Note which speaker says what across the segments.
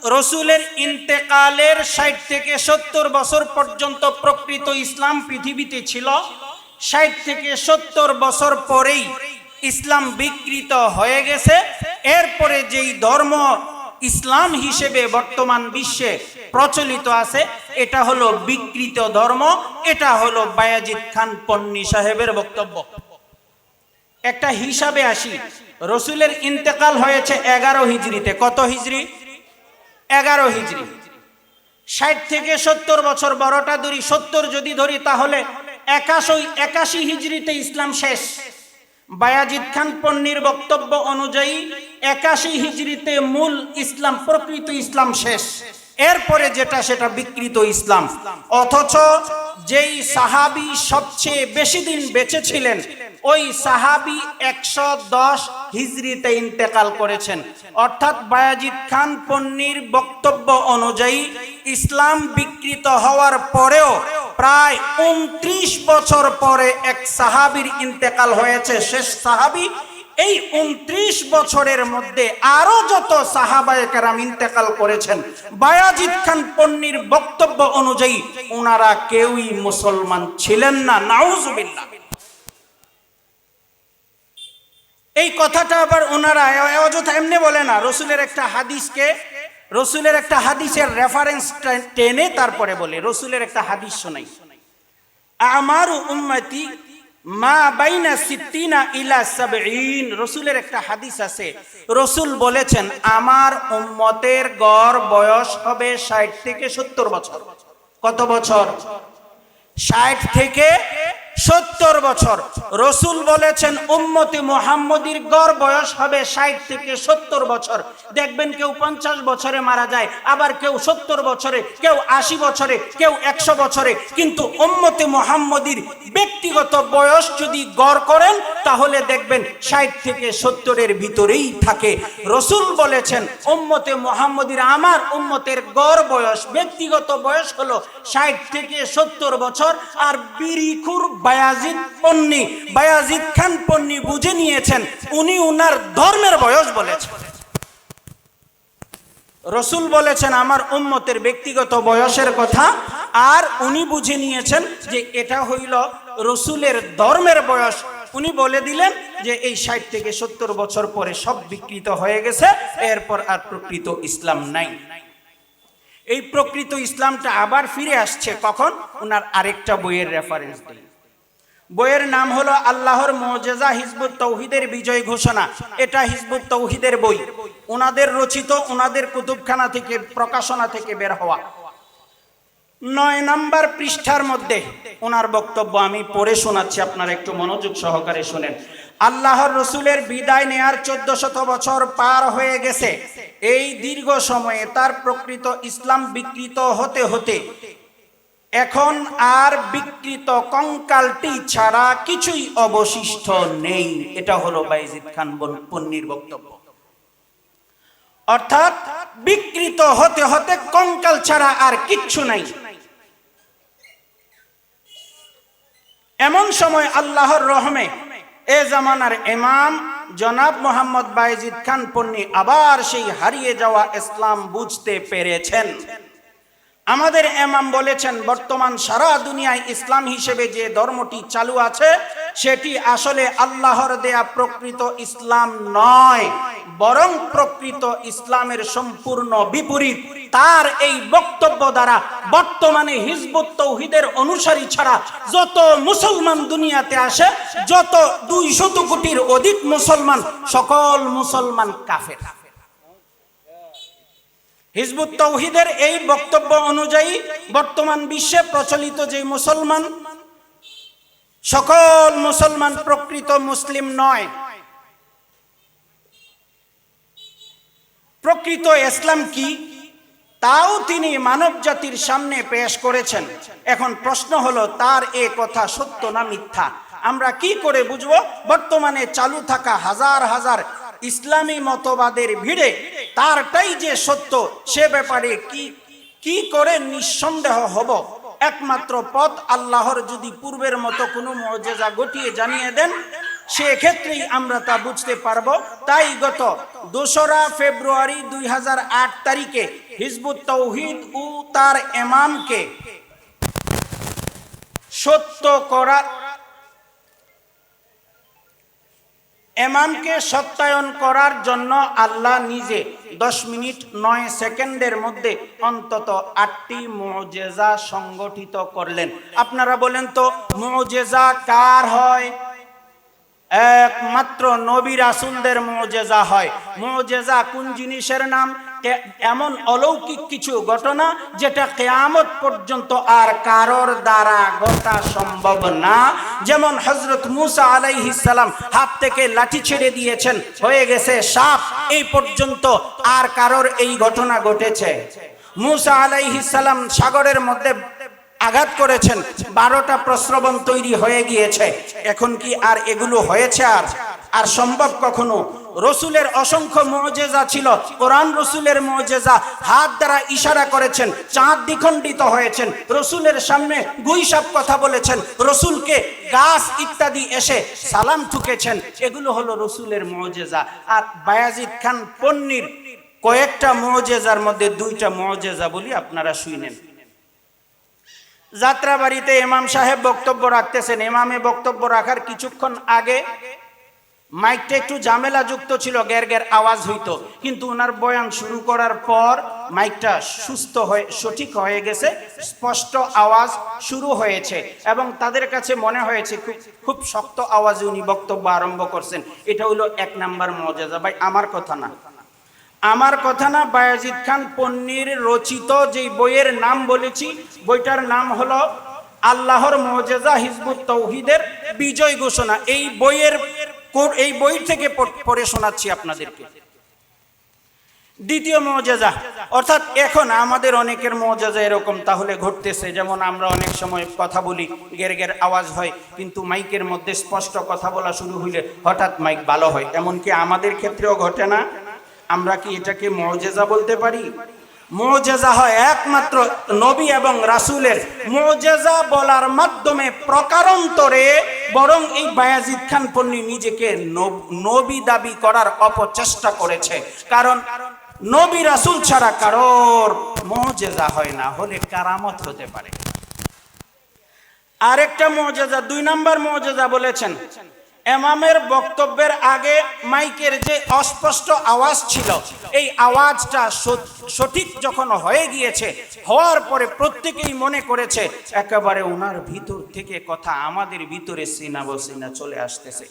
Speaker 1: রসুলের ইন্তেকালের ৬০ থেকে ৭০ বছর পর্যন্ত প্রকৃত ইসলাম পৃথিবীতে ছিল। ৬০ থেকে ৭০ বছর পরেই ইসলাম বিকৃত হয়ে গেছে। এরপরে যেই ধর্ম ইসলাম হিসেবে বর্তমান বিশ্বে প্রচলিত আছে, এটা হলো বিকৃত ধর্ম। এটা হলো বায়াজিদ খান পন্নী সাহেবের বক্তব্য। একটা হিসাবে আসি, রসুলের ইন্তেকাল হয়েছে ১১ হিজরিতে। কত হিজরি? ১১ হিজরি। ৬০ থেকে ৭০ বছর, বড়টা ধরি ৭০ যদি ধরি, তাহলে ৮১ হিজরিতে ইসলাম শেষ। বায়াজিদ খান পন্নীর বক্তব্য অনুযায়ী ৮১ হিজরিতে মূল ইসলাম, প্রকৃত ইসলাম শেষ। এরপরে যেটা সেটা বিকৃত ইসলাম। অথচ যেই সাহাবী সবচেয়ে বেশি দিন বেঁচে ছিলেন, ওই সাহাবী ১১০ হিজরিতে ইন্তেকাল করেছেন। অর্থাৎ বায়াজিদ খান পন্নীর বক্তব্য অনুযায়ী ইসলাম বিকৃত হওয়ার পরেও প্রায় ২৯ বছর পরে এক সাহাবীর ইন্তেকাল হয়েছে, শেষ সাহাবী। এই ২৯ বছরের মধ্যে আরো যত সাহাবায়ে কেরাম ইন্তেকাল করেছেন, বায়াজিদ খান পন্নীর বক্তব্য অনুযায়ী ওনারা কেউই মুসলমান ছিলেন না। নাউজুবিল্লাহ। এই কথাটা আবার ওনারা অযথা এমনি বলে না। রসুলের একটা হাদিসের রেফারেন্স টেনে তারপরে বলে। রসুলের একটা হাদিস শোনাই, আমারু উম্মতি মা বাইনা সিত্তিনা ইলা সাবঈন। রসুলের একটা হাদিস আছে, রসুল বলেছেন আমার উম্মতের গড় বয়স হবে ৬০ থেকে ৭০ বছর। কত বছর? ৬০ থেকে ৭০ বছর। রসুল বলেছেন উম্মতি মুহাম্মদীর গড় বয়স হবে ৬০ থেকে ৭০ বছর। দেখবেন কেউ ৫০ বছরে মারা যায়, আবার কেউ ৭০ বছরে, কেউ ৮০ বছরে, কেউ ১০০ বছরে। কিন্তু উম্মতি মুহাম্মদীর ব্যক্তিগত বয়স যদি গড় করেন, তাহলে দেখবেন ৬০ থেকে ৭০-এর ভিতরেই থাকে। রসুল বলেছেন উম্মতে মুহাম্মদীর, আমার উম্মতের গড় বয়স, ব্যক্তিগত বয়স হলো ৬০ থেকে ৭০ বছর। আর বিরিখুর বায়াজিদ খান পন্নী বুঝে নিয়েছেন, উনি উনার ধর্মের বয়স বলেছেন। রসুল বলেছেন আমার উম্মতের ব্যক্তিগত বয়সের কথা, আর উনি বুঝে নিয়েছেন যে এটা হইল রসুলের ধর্মের বয়স। উনি বলে দিলেন যে এই ৬০ থেকে ৭০ বছর পরে সব বিকৃত হয়ে গেছে, এরপর আর প্রকৃত ইসলাম নাই। এই প্রকৃত ইসলামটা আবার ফিরে আসছে কখন? ওনার আরেকটা বইয়ের রেফারেন্স দিই। বইয়ের নাম হলো আল্লাহর মুজিজা হিজবুত তৌহিদের বিজয় ঘোষণা। এটা হিজবুত তৌহিদের বই, ওনাদের রচিত, ওনাদের কুতুবখানা থেকে, প্রকাশনা থেকে বের হওয়া। ৯ নম্বর পৃষ্ঠার মধ্যে ওনার বক্তব্য আমি পড়ে শোনাচ্ছি, আপনারা একটু মনোযোগ সহকারে শুনেন। আল্লাহর রসুলের বিদায় নেয়ার ১৪০০ বছর পার হয়ে গেছে। এই দীর্ঘ সময়ে তার প্রকৃত ইসলাম বিকৃত হতে হতে এখন আর বিকৃত কঙ্কালটি ছাড়া কিছুই অবশিষ্ট নেই। এটা হলো বায়াজিদ খান পন্নীর বক্তব্য। অর্থাৎ বিকৃত হতে হতে কঙ্কাল ছাড়া আর কিচ্ছু নাই। এমন সময় আল্লাহর রহমে এ জামানার ইমাম জনাব মোহাম্মদ বায়াজিদ খান পন্নী আবার সেই হারিয়ে যাওয়া ইসলাম বুঝতে পেরেছেন। আমাদের ইমাম বলেছেন বর্তমান সারা দুনিয়ায় ইসলাম হিসেবে যে ধর্মটি চালু আছে, সেটি আসলে আল্লাহর দেয়া প্রকৃত ইসলাম নয়, বরং প্রকৃত ইসলামের সম্পূর্ণ বিপরীত। তার এই বক্তব্য দ্বারা বর্তমানে হিজবুত তৌহিদের অনুসারী ছাড়া যত মুসলমান দুনিয়াতে আসে, যত ২০০ কোটির অধিক মুসলমান, সকল মুসলমান কাফের। হিজবুত তৌহিদের এই বক্তব্য অনুযায়ী বর্তমান বিশ্বে প্রচলিত যে মুসলমান, সকল মুসলমান প্রকৃত মুসলিম নয়। প্রকৃত ইসলাম কি, তাও তিনি মানব জাতির সামনে পেশ করেছেন। এখন প্রশ্ন হলো তার এ কথা সত্য না মিথ্যা? আমরা কি করে বুঝবো? বর্তমানে চালু থাকা হাজার হাজার ইসলামী মতবাদের ভিড়ে তারটাই যে সত্য, সে ব্যাপারে কি করে নিঃসন্দেহ হব? একমাত্র পথ, আল্লাহর যদি পূর্বের মতো কোনো মুজিজা ঘটিয়ে জানিয়ে দেন, সেক্ষেত্রেই আমরা তা বুঝতে পারবো। তাই গত 2রা ফেব্রুয়ারি 2008 তারিখে হিজবুত তৌহিদ ও তার ইমামকে সত্যায়ন করার জন্য আল্লাহ নিজে 10 মিনিট 9 সেকেন্ডের মধ্যে অন্তত 8টি মুজিজা সংগঠিত করলেন। আপনারা বলেন তো মুজিজা কার হয়? একমাত্র নবী রাসূলদের মুজিজা হয়। মুজিজা কোন জিনিসের নাম? এমন অলৌকিক কিছু ঘটনা যেটা কিয়ামত পর্যন্ত আর কারোর দ্বারা ঘটা সম্ভব না। যেমন হযরত মুসা আলাইহিস সালাম হাত থেকে লাঠি ছেড়ে দিয়েছেন, হয়ে গেছে সাপ, এই পর্যন্ত আর কারোর এই ঘটনা ঘটেছে? মুসা আলাইহিস সালাম সাগরের মধ্যে আঘাত করেছেন, 12টা প্রস্রবণ তৈরি হয়ে গিয়েছে। এখন কি আর এগুলো হয়েছে? আর সম্ভব কখনো? রসুলের অসংখ্য মুজিজা ছিল। কোরআন রসুলের মুজিজা, হাত দ্বারা ইশারা করেছেন, চাঁদ দ্বিখণ্ডিত হয়েছেন, রসুলের সামনে গুইসাপ কথা বলেছেন, রসুলকে গাছ ইত্যাদি এসে সালাম ঠুকেছেন। এগুলো হলো রসুলের মুজিজা। আর বায়াজিদ খান পন্নীর কয়েকটা মুজিজার মধ্যে 2টা মুজিজা বলি, আপনারা শুনেন। যাত্রাবাড়িতে ইমাম সাহেব বক্তব্য রাখতেছেন। ইমামে বক্তব্য রাখার কিছুক্ষণ আগে মাইকটা একটু ঝামেলা যুক্ত ছিল, গ্যার গ্যার আওয়াজ হইতো, কিন্তু ওনার বয়ান শুরু করার পর মাইকটা সঠিক হয়ে গেছে, স্পষ্ট আওয়াজ শুরু হয়েছে এবং তাদের কাছে মনে হয়েছে খুব শক্ত আওয়াজে উনি বক্তব্য আরম্ভ করছেন। এটা হলো 1 নাম্বার মুজিজা। ভাই আমার কথা না, বায়াজিদ খান পন্নীর রচিত যে বইয়ের নাম বলেছি, বইটার নাম হলো আল্লাহর মুজিজা হিজবুত তৌহিদের বিজয় ঘোষণা। এই বই থেকে পড়ে শোনাচ্ছি আপনাদেরকে। দ্বিতীয় মুজিজা, অর্থাৎ এখন আমাদের অনেকের মুজিজা এরকম তাহলে ঘটতেছে, যেমন আমরা অনেক সময় কথা বলি, গের গের আওয়াজ হয়, কিন্তু মাইকের মধ্যে স্পষ্ট কথা বলা শুরু হইলে হঠাৎ মাইক ভালো হয়। এমনকি আমাদের ক্ষেত্রেও ঘটে না? আমরা কি এটাকে মুজিজা বলতে পারি? মুজিজা হয় একমাত্র নবী এবং রাসূলের। মুজিজা বলার মাধ্যমে প্রকারান্তরে বরং এই বায়াজিদ খান পন্নী নিজেকে নবী দাবি করার অপচেষ্টা করেছে। কারণ নবী রাসূল ছাড়া কারোর মুজিজা হয় না, হলে কারামত হতে পারে। আরেকটা মুজিজা, 2 নাম্বার মুজিজা বলেছেন, ইমামের বক্তব্যের আগে মাইকের যে অস্পষ্ট আওয়াজ ছিল, এই আওয়াজটা সঠিক যখন হয়ে গিয়েছে, হওয়ার পরে প্রত্যেকেই মনে করেছে একেবারে ওনার ভিতর থেকে কথা আমাদের ভিতরে সিনা বসিনা চলে আসতেছে।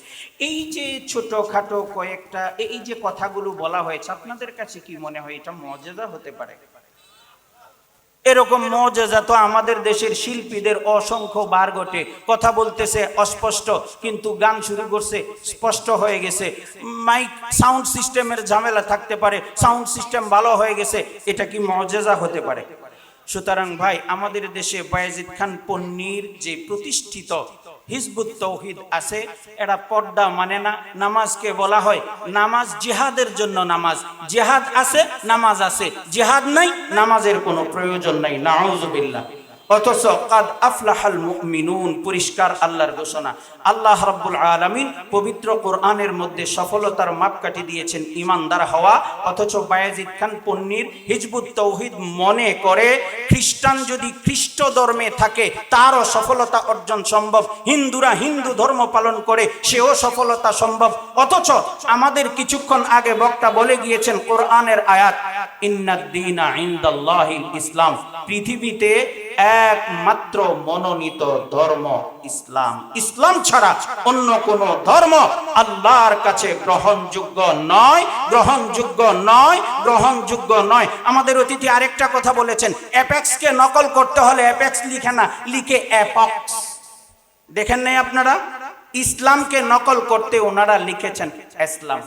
Speaker 1: এই যে ছোটখাটো কয়েকটা এই যে কথাগুলো বলা হয়েছে, আপনাদের কাছে কি মনে হয় এটা মুজিজা হতে পারে? এরকম মুজিজা তো আমাদের দেশের শিল্পীদের অসংখ্য বার ঘটে। কথা বলতেছে অস্পষ্ট, কিন্তু গান শুরু করছে স্পষ্ট হয়ে গেছে। মাইক সাউন্ড সিস্টেমের ঝামেলা থাকতে পারে, সাউন্ড সিস্টেম ভালো হয়ে গেছে, এটা কি মুজিজা হতে পারে? সুতরাং ভাই, আমাদের দেশে বায়াজিদ খান পন্নীর যে প্রতিষ্ঠিত হিজবুত তৌহিদ আছে, এরা পর্দা মানে না। নামাজকে বলা হয় নামাজ জিহাদের জন্য, নামাজ জিহাদ আছে, নামাজ আছে, জিহাদ নাই, নামাজের কোনো প্রয়োজন নাই। নাউযুবিল্লাহ। অথচ কাদ আফলাহাল মুমিনুন, পরিষ্কার আল্লাহর ঘোষণা। আল্লাহ রাব্বুল আলামিন পবিত্র কোরআনের মধ্যে সফলতার মাপকাঠি দিয়েছেন ঈমানদার হওয়া। অথচ বায়াজিদ খান পন্নীর হিজবুত তৌহিদ মনে করে খ্রিস্টান যদি খ্রিস্ট ধর্মে থাকে তারও সফলতা অর্জন সম্ভব, হিন্দুরা হিন্দু ধর্ম পালন করে সেও সফলতা সম্ভব। অথচ আমাদের কিছুক্ষণ আগে বক্তা বলে গিয়েছেন কোরআনের আয়াত, ইন্নাদ দীনা ইনদাল্লাহিল ইসলাম, পৃথিবীতে একমাত্র মনোনীত ধর্ম ইসলাম। ইসলাম ছাড়া অন্য কোন ধর্ম আল্লাহর কাছে গ্রহণযোগ্য নয়, গ্রহণযোগ্য নয়, গ্রহণযোগ্য নয়। আমাদের অতিথি আরেকটা কথা বলেছেন, অ্যাপেক্স কে নকল করতে হলে অ্যাপেক্স লিখে না, লিখে অ্যাপক্স। দেখেন নাই আপনারা? ইসলামকে নকল করতে ওনারা লিখেছেন ইসলাম।